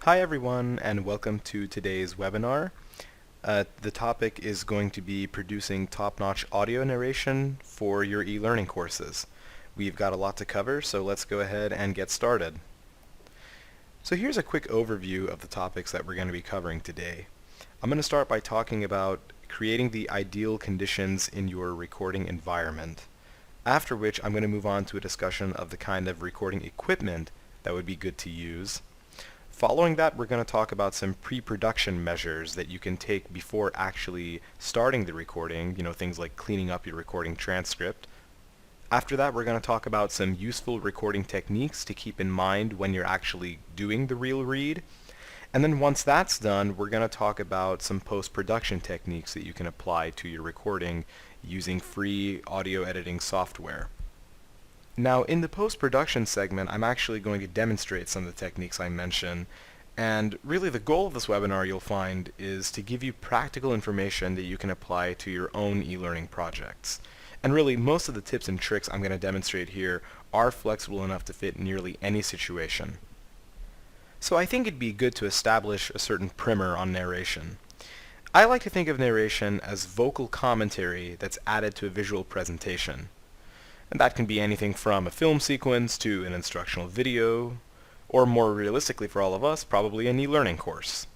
Hi everyone, and welcome to today's webinar. The topic is going to be producing top-notch audio narration for your e-learning courses. We've got a lot to cover, so let's go ahead and get started. So here's a quick overview of the topics that we're going to be covering today. I'm going to start by talking about creating the ideal conditions in your recording environment, after which I'm going to move on to a discussion of the kind of recording equipment that would be good to use. Following that, we're going to talk about some pre-production measures that you can take before actually starting the recording, things like cleaning up your recording transcript. After that, we're going to talk about some useful recording techniques to keep in mind when you're actually doing the real read. And then once that's done, we're going to talk about some post-production techniques that you can apply to your recording using free audio editing software. Now, in the post-production segment, I'm actually going to demonstrate some of the techniques I mentioned, and really the goal of this webinar, you'll find, is to give you practical information that you can apply to your own e-learning projects. And really, most of the tips and tricks I'm going to demonstrate here are flexible enough to fit nearly any situation. So I think it'd be good to establish a certain primer on narration. I like to think of narration as vocal commentary that's added to a visual presentation. And that can be anything from a film sequence to an instructional video, or more realistically for all of us, probably an e-learning course.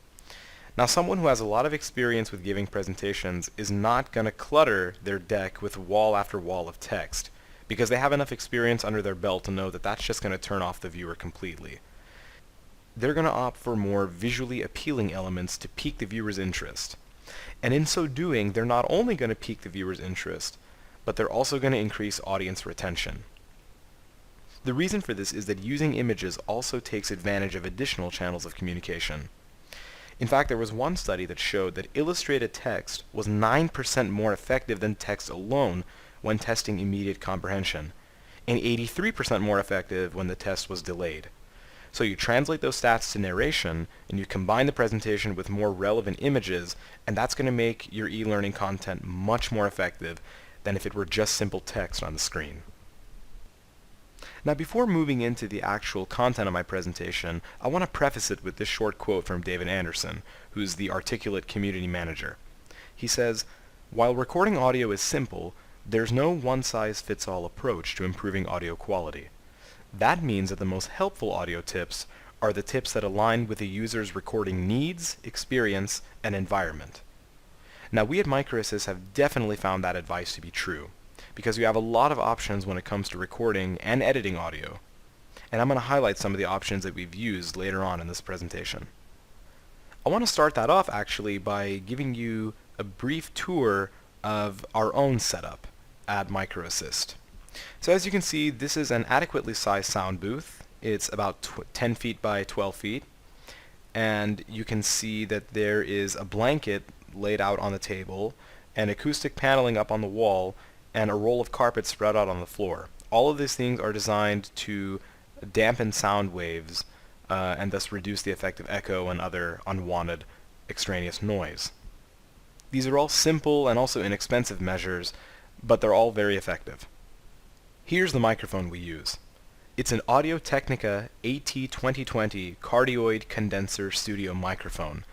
Now, someone who has a lot of experience with giving presentations is not going to clutter their deck with wall after wall of text, because they have enough experience under their belt to know that that's just going to turn off the viewer completely. They're going to opt for more visually appealing elements to pique the viewer's interest. And in so doing, they're not only going to pique the viewer's interest, but they're also going to increase audience retention. The reason for this is that using images also takes advantage of additional channels of communication. In fact, there was one study that showed that illustrated text was 9% more effective than text alone when testing immediate comprehension, and 83% more effective when the test was delayed. So you translate those stats to narration, and you combine the presentation with more relevant images, and that's going to make your e-learning content much more effective than if it were just simple text on the screen. Now, before moving into the actual content of my presentation, I want to preface it with this short quote from David Anderson, who's the Articulate community manager. He says, "While recording audio is simple, there's no one-size-fits-all approach to improving audio quality. That means that the most helpful audio tips are the tips that align with the user's recording needs, experience, and environment." Now, we at MicroAssist have definitely found that advice to be true, because we have a lot of options when it comes to recording and editing audio. And I'm going to highlight some of the options that we've used later on in this presentation. I want to start that off actually by giving you a brief tour of our own setup at MicroAssist. So as you can see, this is an adequately sized sound booth. It's about 10 feet by 12 feet. And you can see that there is a blanket laid out on the table, and acoustic paneling up on the wall, and a roll of carpet spread out on the floor. All of these things are designed to dampen sound waves and thus reduce the effect of echo and other unwanted extraneous noise. These are all simple and also inexpensive measures, but they're all very effective. Here's the microphone we use. It's an Audio-Technica AT2020 cardioid condenser studio microphone,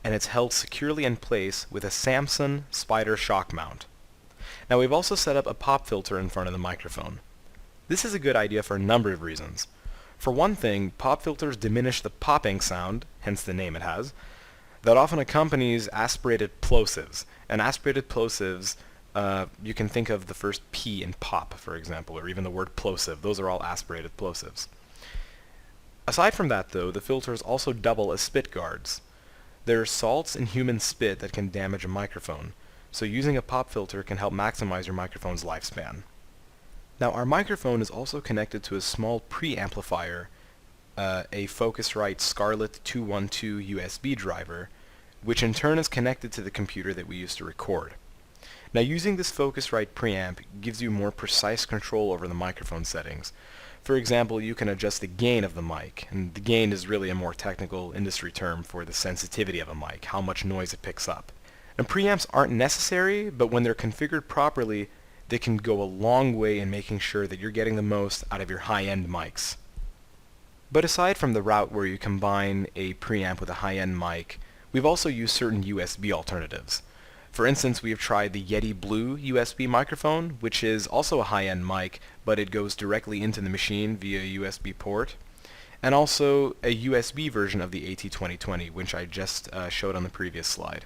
and it's held securely in place with a Samson Spider shock mount. Now, we've also set up a pop filter in front of the microphone. This is a good idea for a number of reasons. For one thing, pop filters diminish the popping sound, hence the name it has, that often accompanies aspirated plosives. And aspirated plosives, you can think of the first P in pop, for example, or even the word plosive. Those are all aspirated plosives. Aside from that, though, the filters also double as spit guards. There are salts in human spit that can damage a microphone, so using a pop filter can help maximize your microphone's lifespan. Now, our microphone is also connected to a small preamplifier, a Focusrite Scarlett 212 USB driver, which in turn is connected to the computer that we use to record. Now, using this Focusrite preamp gives you more precise control over the microphone settings. For example, you can adjust the gain of the mic, and the gain is really a more technical industry term for the sensitivity of a mic, how much noise it picks up. And preamps aren't necessary, but when they're configured properly, they can go a long way in making sure that you're getting the most out of your high-end mics. But aside from the route where you combine a preamp with a high-end mic, we've also used certain USB alternatives. For instance, we have tried the Yeti Blue USB microphone, which is also a high-end mic, but it goes directly into the machine via a USB port, and also a USB version of the AT2020, which I just showed on the previous slide.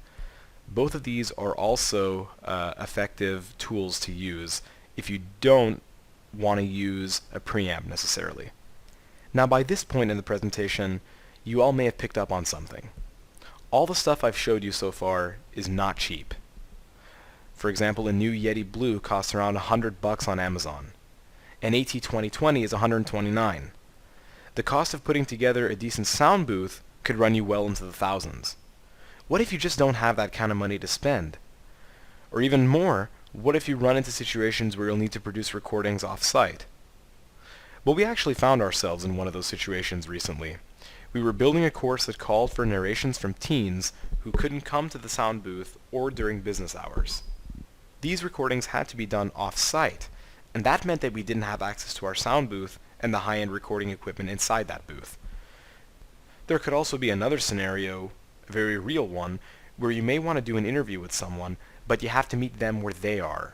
Both of these are also effective tools to use if you don't want to use a preamp necessarily. Now, by this point in the presentation, you all may have picked up on something. All the stuff I've showed you so far is not cheap. For example, a new Yeti Blue costs around $100 on Amazon. An AT2020 is $129. The cost of putting together a decent sound booth could run you well into the thousands. What if you just don't have that kind of money to spend? Or even more, what if you run into situations where you'll need to produce recordings off-site? Well, we actually found ourselves in one of those situations recently. We were building a course that called for narrations from teens who couldn't come to the sound booth or during business hours. These recordings had to be done off-site, and that meant that we didn't have access to our sound booth and the high-end recording equipment inside that booth. There could also be another scenario, a very real one, where you may want to do an interview with someone, but you have to meet them where they are,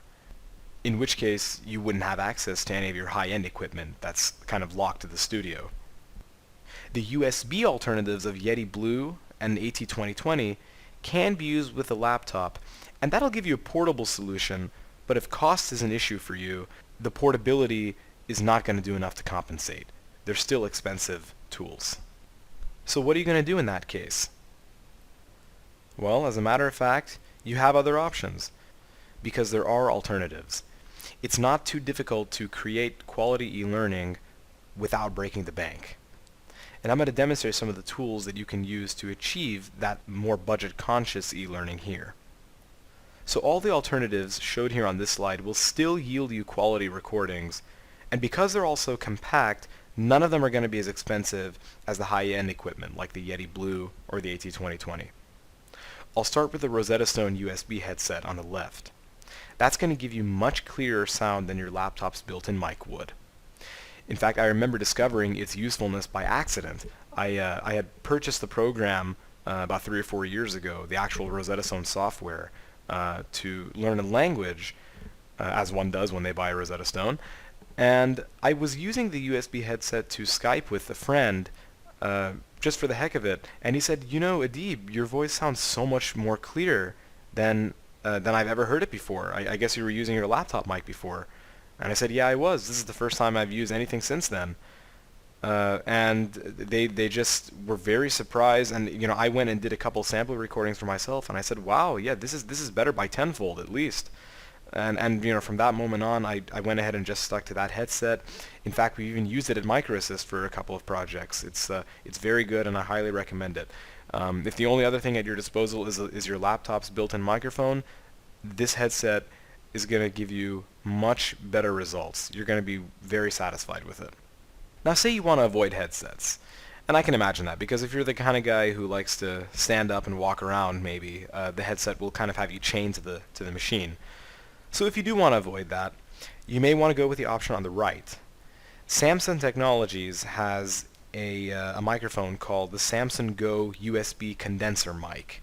in which case you wouldn't have access to any of your high-end equipment that's kind of locked to the studio. The USB alternatives of Yeti Blue and AT2020 can be used with a laptop, and that'll give you a portable solution, but if cost is an issue for you, the portability is not going to do enough to compensate. They're still expensive tools. So what are you going to do in that case? Well, as a matter of fact, you have other options, because there are alternatives. It's not too difficult to create quality e-learning without breaking the bank. And I'm going to demonstrate some of the tools that you can use to achieve that more budget-conscious e-learning here. So all the alternatives showed here on this slide will still yield you quality recordings, and because they're all so compact, none of them are going to be as expensive as the high-end equipment like the Yeti Blue or the AT2020. I'll start with the Rosetta Stone USB headset on the left. That's going to give you much clearer sound than your laptop's built-in mic would. In fact, I remember discovering its usefulness by accident. I had purchased the program about 3 or 4 years ago, the actual Rosetta Stone software, to learn a language, as one does when they buy a Rosetta Stone. And I was using the USB headset to Skype with a friend, just for the heck of it, and he said, "You know, Adib, your voice sounds so much more clear than I've ever heard it before. I guess you were using your laptop mic before." And I said, "Yeah, I was. This is the first time I've used anything since then." And they just were very surprised, and I went and did a couple sample recordings for myself, and I said, "Wow, yeah, this is better by tenfold at least." And from that moment on, I went ahead and just stuck to that headset. In fact, we even used it at MicroAssist for a couple of projects. It's very good, and I highly recommend it. If the only other thing at your disposal is your laptop's built-in microphone, this headset is going to give you much better results. You're going to be very satisfied with it. Now, say you want to avoid headsets. And I can imagine that, because if you're the kind of guy who likes to stand up and walk around, maybe, the headset will kind of have you chained to the machine. So if you do want to avoid that, you may want to go with the option on the right. Samsung Technologies has a microphone called the Samsung Go USB condenser mic.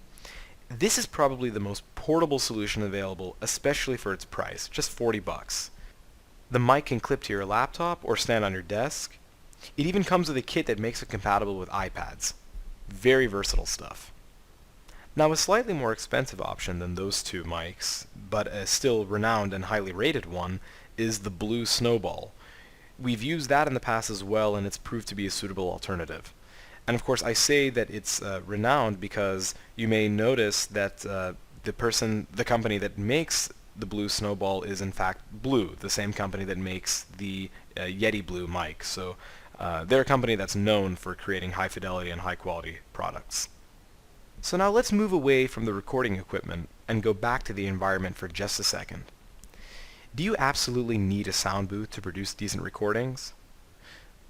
This is probably the most portable solution available, especially for its price, just $40. The mic can clip to your laptop or stand on your desk. It even comes with a kit that makes it compatible with iPads. Very versatile stuff. Now, a slightly more expensive option than those two mics, but a still renowned and highly rated one, is the Blue Snowball. We've used that in the past as well, and it's proved to be a suitable alternative. And of course, I say that it's renowned because you may notice that the company that makes the Blue Snowball is in fact Blue, the same company that makes the Yeti Blue mic. So they're a company that's known for creating high fidelity and high quality products. So now let's move away from the recording equipment and go back to the environment for just a second. Do you absolutely need a sound booth to produce decent recordings?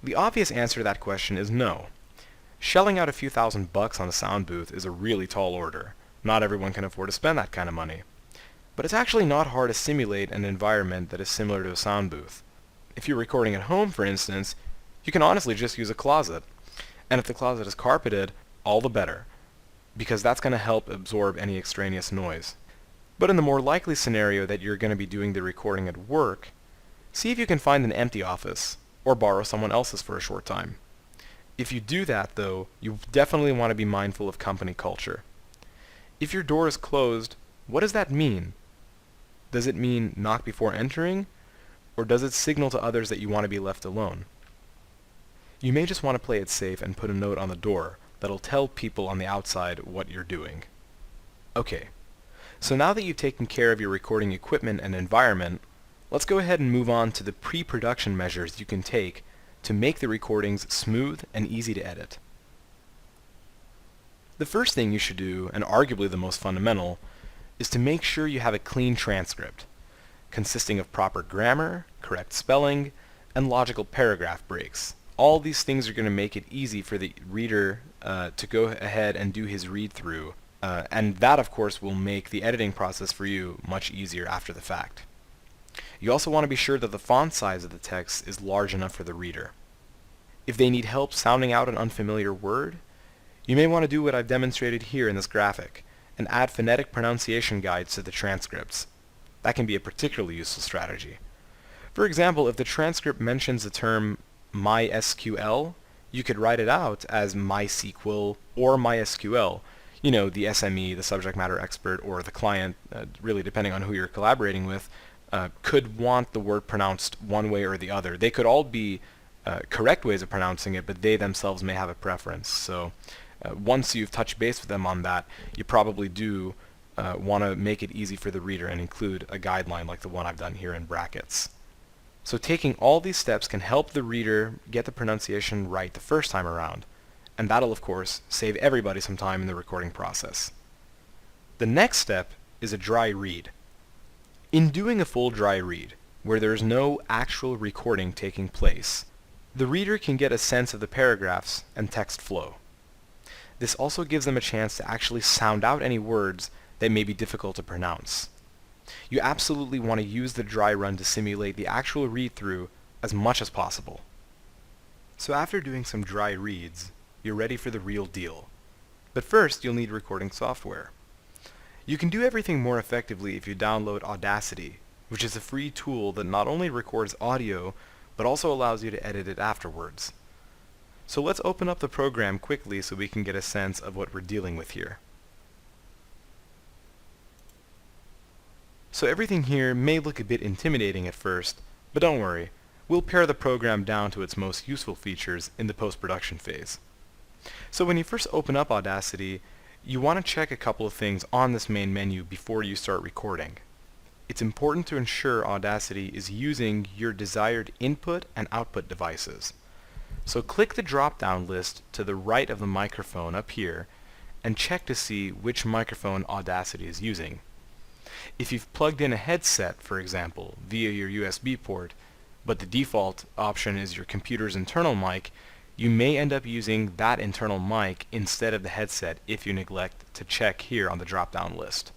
The obvious answer to that question is no. Shelling out a few $1,000s on a sound booth is a really tall order. Not everyone can afford to spend that kind of money. But it's actually not hard to simulate an environment that is similar to a sound booth. If you're recording at home, for instance, You can honestly just use a closet. And if the closet is carpeted, all the better, because that's going to help absorb any extraneous noise. But in the more likely scenario that you're going to be doing the recording at work, see if you can find an empty office, or borrow someone else's for a short time. If you do that, though, you definitely want to be mindful of company culture. If your door is closed, what does that mean? Does it mean knock before entering, or does it signal to others that you want to be left alone? You may just want to play it safe and put a note on the door that'll tell people on the outside what you're doing. Okay, so now that you've taken care of your recording equipment and environment, let's go ahead and move on to the pre-production measures you can take to make the recordings smooth and easy to edit. The first thing you should do, and arguably the most fundamental, is to make sure you have a clean transcript, consisting of proper grammar, correct spelling, and logical paragraph breaks. All these things are going to make it easy for the reader to go ahead and do his read-through, and that, of course, will make the editing process for you much easier after the fact. You also want to be sure that the font size of the text is large enough for the reader. If they need help sounding out an unfamiliar word, you may want to do what I've demonstrated here in this graphic, and add phonetic pronunciation guides to the transcripts. That can be a particularly useful strategy. For example, if the transcript mentions the term MySQL, you could write it out as MySQL or MySQL. You know, the SME, the subject matter expert, or the client, really depending on who you're collaborating with, could want the word pronounced one way or the other. They could all be correct ways of pronouncing it, but they themselves may have a preference. So once you've touched base with them on that, you probably do want to make it easy for the reader and include a guideline like the one I've done here in brackets. So taking all these steps can help the reader get the pronunciation right the first time around, and that'll of course save everybody some time in the recording process. The next step is a dry read. In doing a full dry read, where there's no actual recording taking place, the reader can get a sense of the paragraphs and text flow. This also gives them a chance to actually sound out any words that may be difficult to pronounce. You absolutely want to use the dry run to simulate the actual read-through as much as possible. So after doing some dry reads, you're ready for the real deal. But first, you'll need recording software. You can do everything more effectively if you download Audacity, which is a free tool that not only records audio, but also allows you to edit it afterwards. So let's open up the program quickly so we can get a sense of what we're dealing with here. So everything here may look a bit intimidating at first, but don't worry, we'll pare the program down to its most useful features in the post-production phase. So when you first open up Audacity, you want to check a couple of things on this main menu before you start recording. It's important to ensure Audacity is using your desired input and output devices. So click the drop-down list to the right of the microphone up here and check to see which microphone Audacity is using. If you've plugged in a headset, for example, via your USB port, but the default option is your computer's internal mic, you may end up using that internal mic instead of the headset if you neglect to check here on the drop-down list.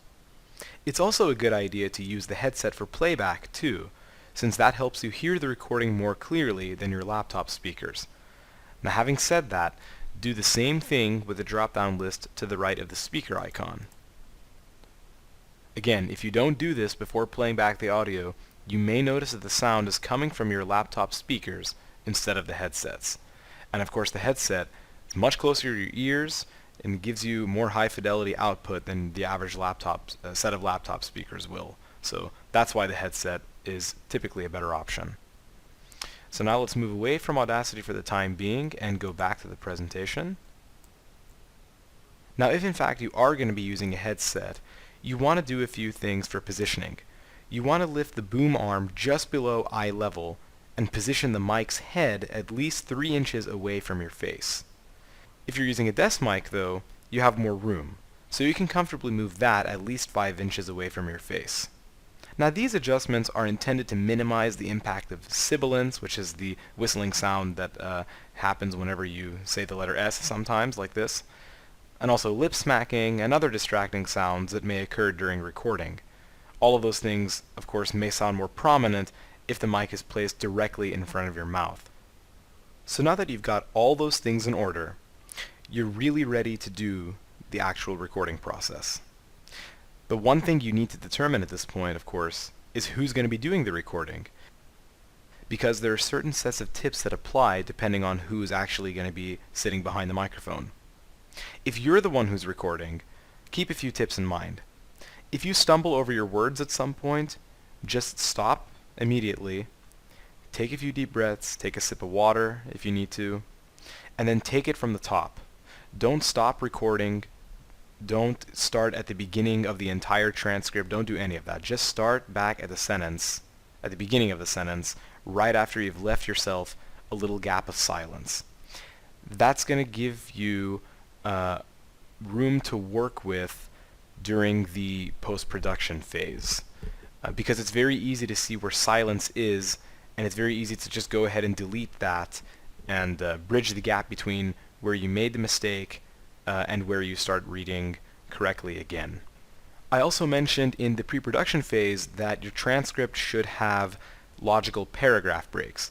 It's also a good idea to use the headset for playback too, since that helps you hear the recording more clearly than your laptop speakers. Now having said that, do the same thing with the drop-down list to the right of the speaker icon. Again, if you don't do this before playing back the audio, you may notice that the sound is coming from your laptop speakers instead of the headsets. And of course the headset is much closer to your ears and gives you more high fidelity output than the average set of laptop speakers will. So that's why the headset is typically a better option. So now let's move away from Audacity for the time being and go back to the presentation. Now if in fact you are going to be using a headset, you want to do a few things for positioning. You want to lift the boom arm just below eye level and position the mic's head at least 3 inches away from your face. If you're using a desk mic though, you have more room, so you can comfortably move that at least 5 inches away from your face. Now these adjustments are intended to minimize the impact of sibilance, which is the whistling sound that happens whenever you say the letter S sometimes, like this, and also lip smacking and other distracting sounds that may occur during recording. All of those things, of course, may sound more prominent if the mic is placed directly in front of your mouth. So now that you've got all those things in order, you're really ready to do the actual recording process. The one thing you need to determine at this point, of course, is who's going to be doing the recording, because there are certain sets of tips that apply depending on who's actually going to be sitting behind the microphone. If you're the one who's recording, keep a few tips in mind. If you stumble over your words at some point, just stop immediately, take a few deep breaths, take a sip of water if you need to, and then take it from the top. Don't stop recording. Don't start at the beginning of the entire transcript. Don't do any of that. Just start back at the beginning of the sentence, right after you've left yourself a little gap of silence. That's going to give you room to work with during the post-production phase, because it's very easy to see where silence is, and it's very easy to just go ahead and delete that and bridge the gap between where you made the mistake and where you start reading correctly again. I also mentioned in the pre-production phase that your transcript should have logical paragraph breaks.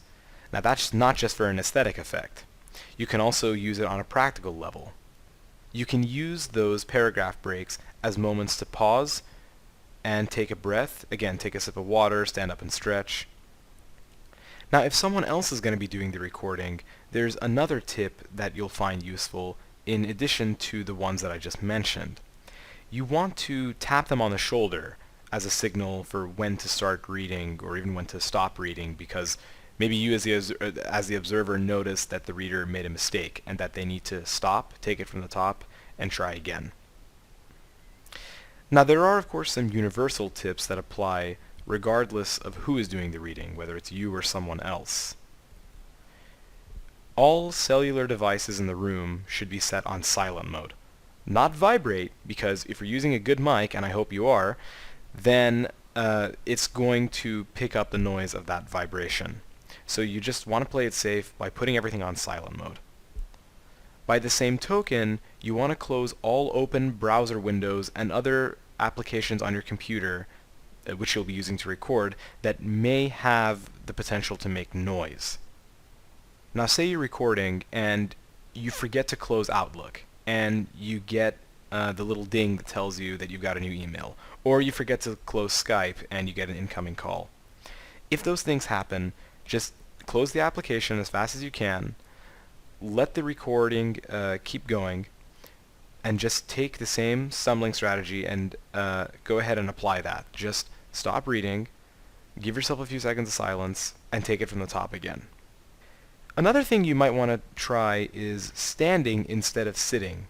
Now that's not just for an aesthetic effect. You can also use it on a practical level. You can use those paragraph breaks as moments to pause and take a breath. Again, take a sip of water, stand up and stretch. Now, if someone else is going to be doing the recording, there's another tip that you'll find useful in addition to the ones that I just mentioned. You want to tap them on the shoulder as a signal for when to start reading or even when to stop reading, because maybe you as the observer notice that the reader made a mistake and that they need to stop, take it from the top, and try again. Now, there are, of course, some universal tips that apply regardless of who is doing the reading, whether it's you or someone else. All cellular devices in the room should be set on silent mode. Not vibrate, because if you're using a good mic, and I hope you are, then it's going to pick up the noise of that vibration. So you just want to play it safe by putting everything on silent mode. By the same token, you want to close all open browser windows and other applications on your computer which you'll be using to record that may have the potential to make noise. Now say you're recording and you forget to close Outlook and you get the little ding that tells you that you've got a new email, or you forget to close Skype and you get an incoming call. If those things happen, just close the application as fast as you can, let the recording keep going, and just take the same stumbling strategy and go ahead and apply that. Just stop reading, give yourself a few seconds of silence, and take it from the top again. Another thing you might want to try is standing instead of sitting.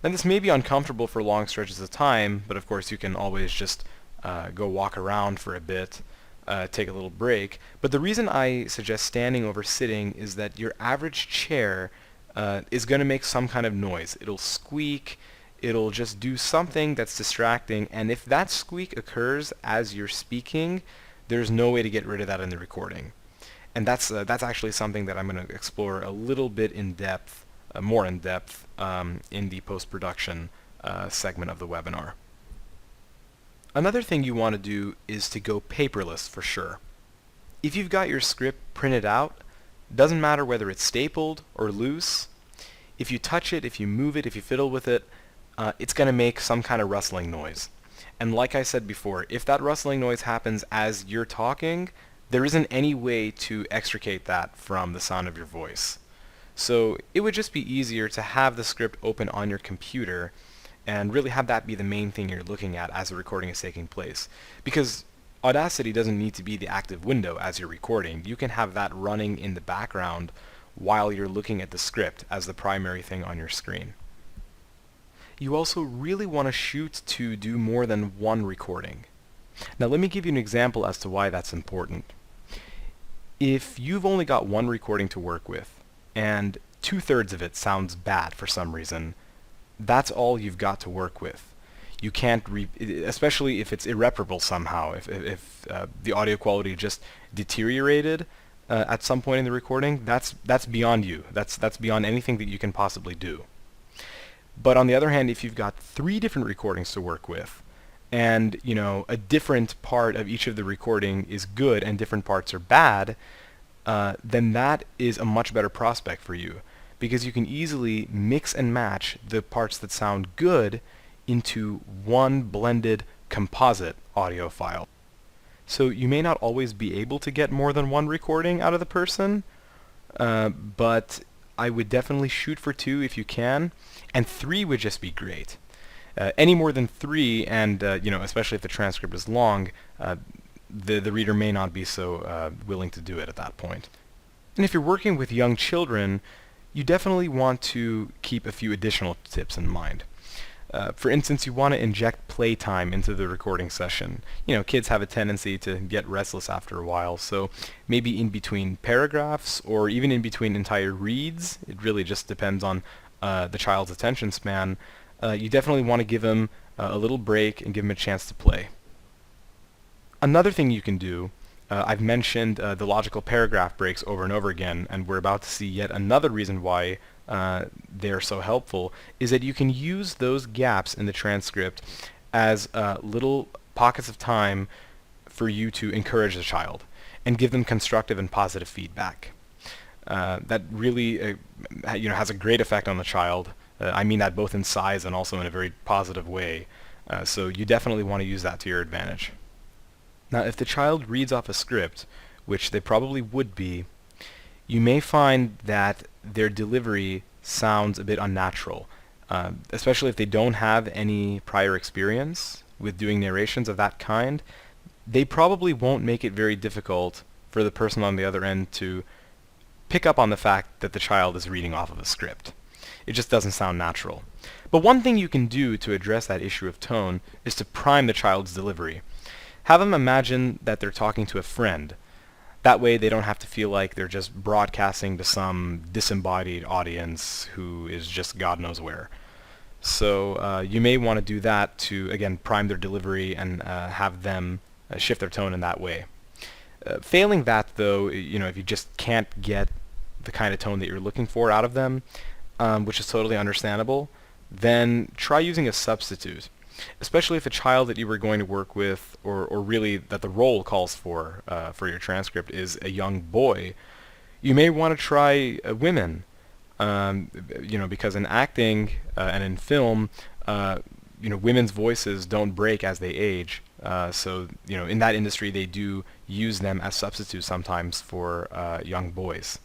Now this may be uncomfortable for long stretches of time, but of course you can always just go walk around for a bit, take a little break. But the reason I suggest standing over sitting is that your average chair is going to make some kind of noise. It'll squeak, it'll just do something that's distracting, and if that squeak occurs as you're speaking, there's no way to get rid of that in the recording. And that's actually something that I'm going to explore a little bit in depth, more in depth, in the post-production segment of the webinar. Another thing you want to do is to go paperless for sure. If you've got your script printed out, doesn't matter whether it's stapled or loose, if you touch it, if you move it, if you fiddle with it, it's going to make some kind of rustling noise. And like I said before, if that rustling noise happens as you're talking, there isn't any way to extricate that from the sound of your voice. So it would just be easier to have the script open on your computer and really have that be the main thing you're looking at as the recording is taking place. Because Audacity doesn't need to be the active window as you're recording. You can have that running in the background while you're looking at the script as the primary thing on your screen. You also really want to shoot to do more than one recording. Now let me give you an example as to why that's important. If you've only got one recording to work with, and 2/3 of it sounds bad for some reason, that's all you've got to work with. You can't, especially if it's irreparable somehow, if the audio quality just deteriorated at some point in the recording, that's beyond you. That's beyond anything that you can possibly do. But on the other hand, if you've got 3 different recordings to work with, and a different part of each of the recording is good and different parts are bad, then that is a much better prospect for you, because you can easily mix and match the parts that sound good into one blended composite audio file. So you may not always be able to get more than one recording out of the person, but I would definitely shoot for 2 if you can, and 3 would just be great. Any more than 3, and especially if the transcript is long, the reader may not be so willing to do it at that point. And if you're working with young children, you definitely want to keep a few additional tips in mind. For instance, you want to inject playtime into the recording session. Kids have a tendency to get restless after a while, so maybe in between paragraphs or even in between entire reads, it really just depends on the child's attention span, you definitely want to give them a little break and give them a chance to play. Another thing you can do, I've mentioned the logical paragraph breaks over and over again, and we're about to see yet another reason why they're so helpful, is that you can use those gaps in the transcript as little pockets of time for you to encourage the child and give them constructive and positive feedback. That really has a great effect on the child. I mean that both in size and also in a very positive way. So you definitely want to use that to your advantage. Now, if the child reads off a script, which they probably would be, you may find that their delivery sounds a bit unnatural, especially if they don't have any prior experience with doing narrations of that kind. They probably won't make it very difficult for the person on the other end to pick up on the fact that the child is reading off of a script. It just doesn't sound natural. But one thing you can do to address that issue of tone is to prime the child's delivery. Have them imagine that they're talking to a friend. That way they don't have to feel like they're just broadcasting to some disembodied audience who is just God knows where. So you may want to do that to, again, prime their delivery and have them shift their tone in that way. Failing that, though, if you just can't get the kind of tone that you're looking for out of them, which is totally understandable, then try using a substitute. Especially if a child that you were going to work with, or really that the role calls for your transcript, is a young boy, you may want to try women, because in acting and in film, women's voices don't break as they age. So in that industry, they do use them as substitutes sometimes for young boys.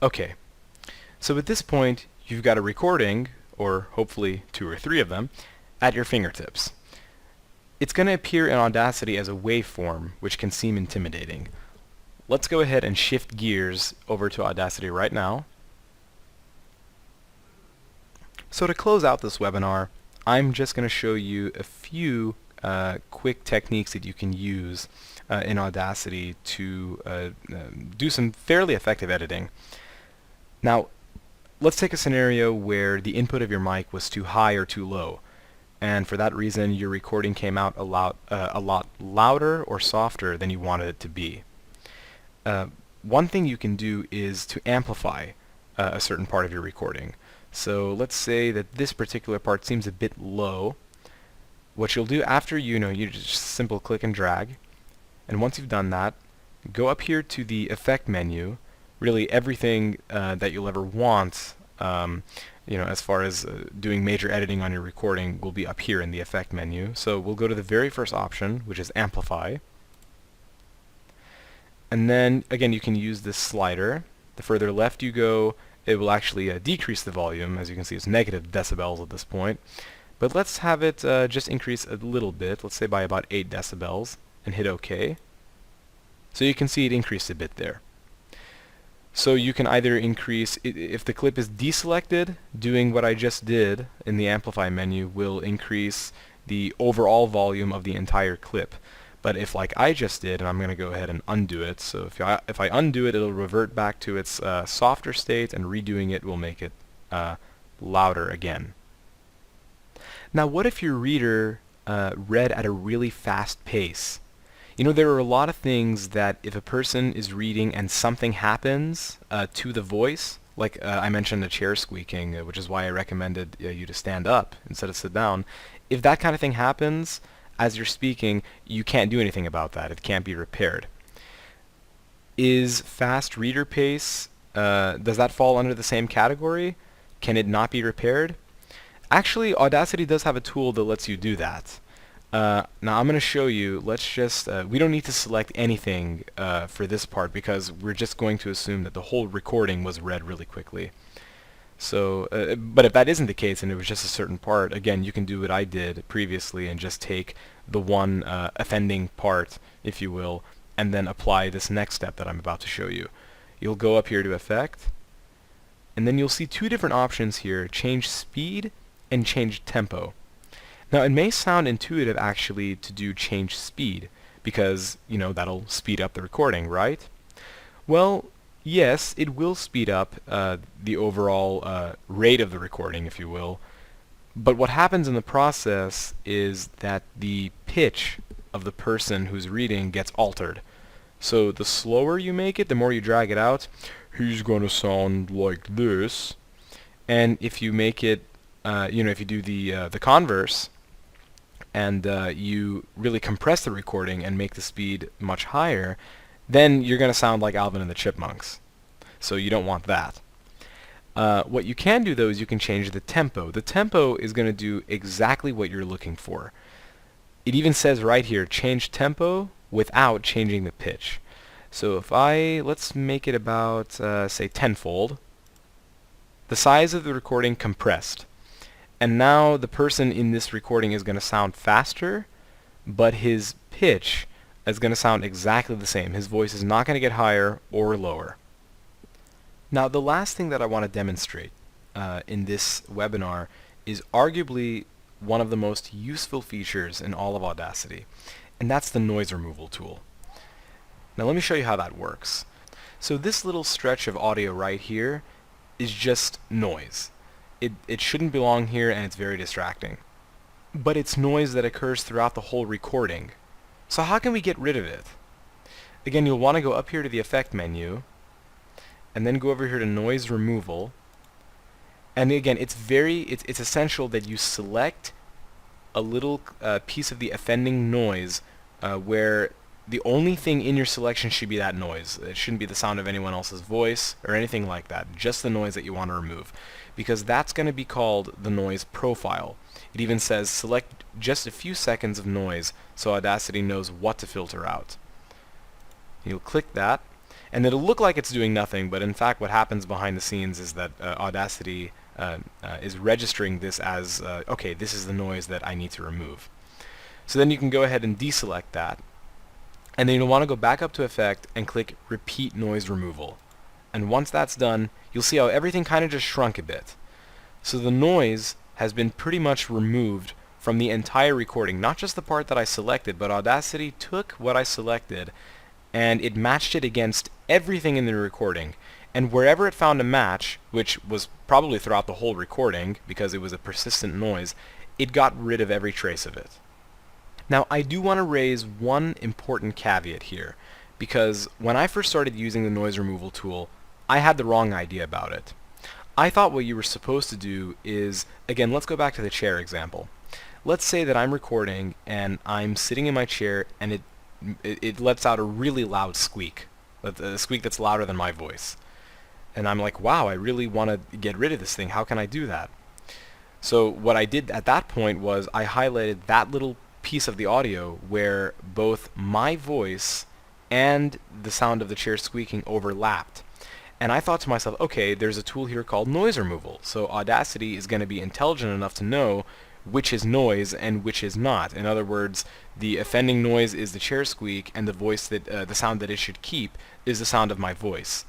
Okay, so at this point, you've got a recording, or hopefully 2 or 3 of them, at your fingertips. It's going to appear in Audacity as a waveform, which can seem intimidating. Let's go ahead and shift gears over to Audacity right now. So to close out this webinar, I'm just going to show you a few quick techniques that you can use in Audacity to do some fairly effective editing. Now, let's take a scenario where the input of your mic was too high or too low, and for that reason your recording came out a lot louder or softer than you wanted it to be. One thing you can do is to amplify a certain part of your recording. So let's say that this particular part seems a bit low. What you'll do after you just simple click and drag, and once you've done that, go up here to the effect menu. Really everything that you'll ever want as far as doing major editing on your recording will be up here in the effect menu. So we'll go to the very first option, which is amplify. And then again you can use this slider. The further left you go, it will actually decrease the volume. As you can see, it's negative decibels at this point. But let's have it just increase a little bit, let's say by about 8 decibels, and hit OK. So you can see it increased a bit there. So you can either increase, if the clip is deselected, doing what I just did in the Amplify menu will increase the overall volume of the entire clip. But if, like I just did, and I'm going to go ahead and undo it, so if I undo it, it'll revert back to its softer state, and redoing it will make it louder again. Now what if your reader read at a really fast pace? There are a lot of things that if a person is reading and something happens to the voice, like I mentioned the chair squeaking, which is why I recommended you to stand up instead of sit down. If that kind of thing happens as you're speaking, you can't do anything about that. It can't be repaired. Is fast reader pace, does that fall under the same category? Can it not be repaired? Actually, Audacity does have a tool that lets you do that. Now I'm going to show you. Let's just, we don't need to select anything for this part because we're just going to assume that the whole recording was read really quickly. So, but if that isn't the case and it was just a certain part, again, you can do what I did previously and just take the one offending part, if you will, and then apply this next step that I'm about to show you. You'll go up here to Effect, and then you'll see two different options here, change speed and change tempo. Now it may sound intuitive actually to do change speed, because, you know, that'll speed up the recording, right? Well, yes, it will speed up the overall rate of the recording, if you will, but what happens in the process is that the pitch of the person who's reading gets altered. So the slower you make it, the more you drag it out, he's going to sound like this. And if you make it, if you do the converse, and you really compress the recording and make the speed much higher, then you're going to sound like Alvin and the Chipmunks. So you don't want that. What you can do, though, is you can change the tempo. The tempo is going to do exactly what you're looking for. It even says right here, change tempo without changing the pitch. So if let's make it about, say, tenfold, the size of the recording compressed. And now the person in this recording is going to sound faster, but his pitch is going to sound exactly the same. His voice is not going to get higher or lower. Now the last thing that I want to demonstrate in this webinar is arguably one of the most useful features in all of Audacity, and that's the noise removal tool. Now let me show you how that works. So this little stretch of audio right here is just noise. It shouldn't belong here, and it's very distracting. But it's noise that occurs throughout the whole recording. So how can we get rid of it? Again, you'll want to go up here to the Effect menu, and then go over here to Noise Removal. And again, it's essential that you select a little piece of the offending noise where the only thing in your selection should be that noise. It shouldn't be the sound of anyone else's voice or anything like that, just the noise that you want to remove, because that's going to be called the noise profile. It even says select just a few seconds of noise so Audacity knows what to filter out. You'll click that, and it'll look like it's doing nothing, but in fact what happens behind the scenes is that Audacity is registering this as, okay, this is the noise that I need to remove. So then you can go ahead and deselect that, and then you'll want to go back up to Effect and click Repeat Noise Removal. And once that's done, you'll see how everything kind of just shrunk a bit. So the noise has been pretty much removed from the entire recording, not just the part that I selected, but Audacity took what I selected and it matched it against everything in the recording. And wherever it found a match, which was probably throughout the whole recording because it was a persistent noise, it got rid of every trace of it. Now I do want to raise one important caveat here, because when I first started using the noise removal tool, I had the wrong idea about it. I thought what you were supposed to do is, again, let's go back to the chair example. Let's say that I'm recording and I'm sitting in my chair and it lets out a really loud squeak, a squeak that's louder than my voice. And I'm like, wow, I really want to get rid of this thing. How can I do that? So what I did at that point was I highlighted that little piece of the audio where both my voice and the sound of the chair squeaking overlapped. And I thought to myself, okay, there's a tool here called noise removal. So Audacity is going to be intelligent enough to know which is noise and which is not. In other words, the offending noise is the chair squeak, and the voice that the sound that it should keep is the sound of my voice.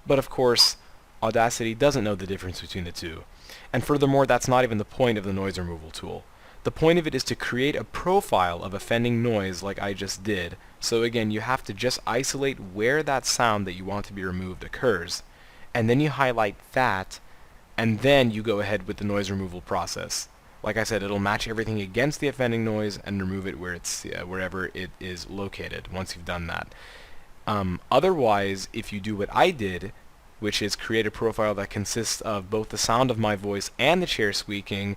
But of course, Audacity doesn't know the difference between the two. And furthermore, that's not even the point of the noise removal tool. The point of it is to create a profile of offending noise like I just did. So again, you have to just isolate where that sound that you want to be removed occurs. And then you highlight that, and then you go ahead with the noise removal process. Like I said, it'll match everything against the offending noise and remove it where it's wherever it is located once you've done that. Otherwise, if you do what I did, which is create a profile that consists of both the sound of my voice and the chair squeaking,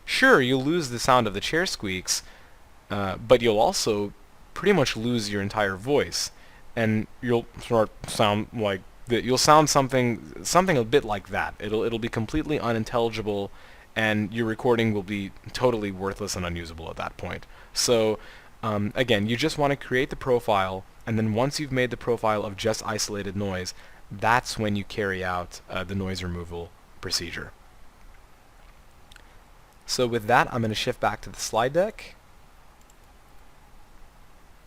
sure, you'll lose the sound of the chair squeaks, but you'll also pretty much lose your entire voice. and you'll sort of sound like you'll sound something a bit like that. It'll be completely unintelligible, and your recording will be totally worthless and unusable at that point. So again, you just want to create the profile, and then once you've made the profile of just isolated noise, that's when you carry out the noise removal procedure. So with that, I'm going to shift back to the slide deck.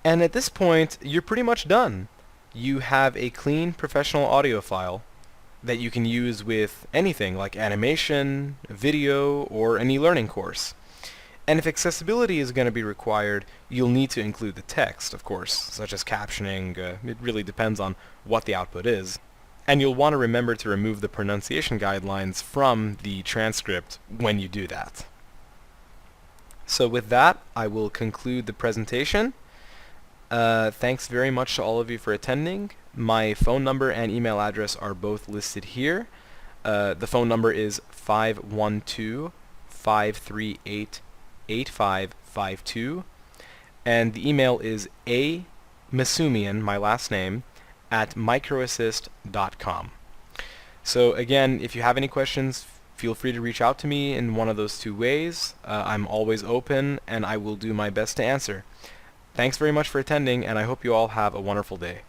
And at this point, you're pretty much done. You have a clean professional audio file that you can use with anything like animation, video, or any learning course. And if accessibility is going to be required, you'll need to include the text, of course, such as captioning. It really depends on what the output is. And you'll want to remember to remove the pronunciation guidelines from the transcript when you do that. So with that, I will conclude the presentation. Thanks very much to all of you for attending. My phone number and email address are both listed here. The phone number is 512-538-8552, and the email is amasumian, my last name, at microassist.com. So again, if you have any questions, feel free to reach out to me in one of those two ways. I'm always open, and I will do my best to answer. Thanks very much for attending, and I hope you all have a wonderful day.